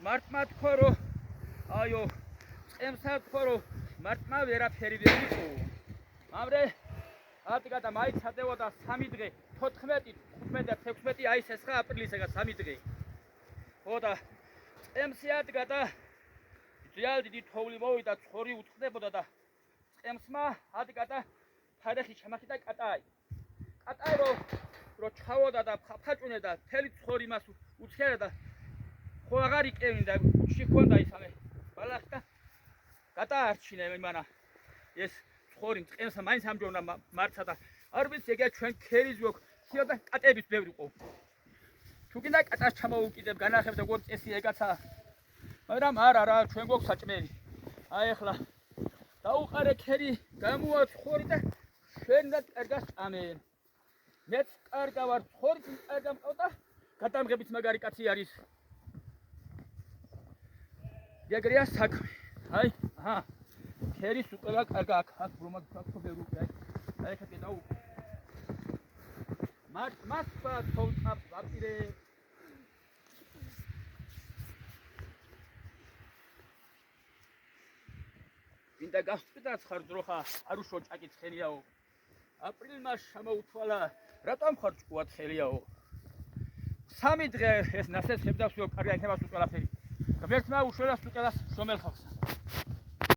მარტმა თქვა რომ აიო წემსა თქვა რომ მარტმა ვერაფერი ვერ იყო. ამრე ატიკატა მაინც ჩადეოდა 3 დღე 14, 15 და 16 აი ეს 9 აპრილისგან 3 დღე. ხო და წემსი ატიკატა ძიალ დიდი თოვლი მოვიდა, ცხორი უთხდებოდა და წემსმა ატიკატა ფარეხი ჩამახიდა კატაი. კატაი რომ ჩავოდა და ფაჭუნე და თელი ცხორი მას უცხერა და ხო აღარ იკევინდა, უჩი ჰქონდა ისამე ბალახი და გადაარჩინა იმანა ეს ცხორი წემსა მაინც ამჯობნა მარცა და არ ვიცი ეგა ჩვენ ქერიზე ვქ ხიო და კატების ბევრი ყო. თუ კიდე კატას ჩამოუკიდებ განახებ და როგორც წესი ეგაცა. მაგრამ არა რა ჩვენ გვაქვს საჭმელი. აი ახლა დაუყარე ქერი გამოვა ცხორი და შენ და კარგას წამენ. მეც კარგა ვარ ცხორი კარგა მყავდა გადამღებით მაგარი კაცი არის. ეგრეა საქმე. აი აჰა ქერის უკვე კარგა აქ რომად აქვს ბევრი აი აი ხეთე დაუ მას თოვწა ვაპირე ვინდა გასწრდაც ხარ ძროხა არ უშო ჭაკიც ხელიაო. აპრილმა შემოუთვალა რატომ ხარ ჭკუად ხელიაო. 3 დღე ეს ნასეს შევდავსო კარგი იქნება სულ ყველაფერი. ღმერთმა უშველას უყელას შომელ ხალხს.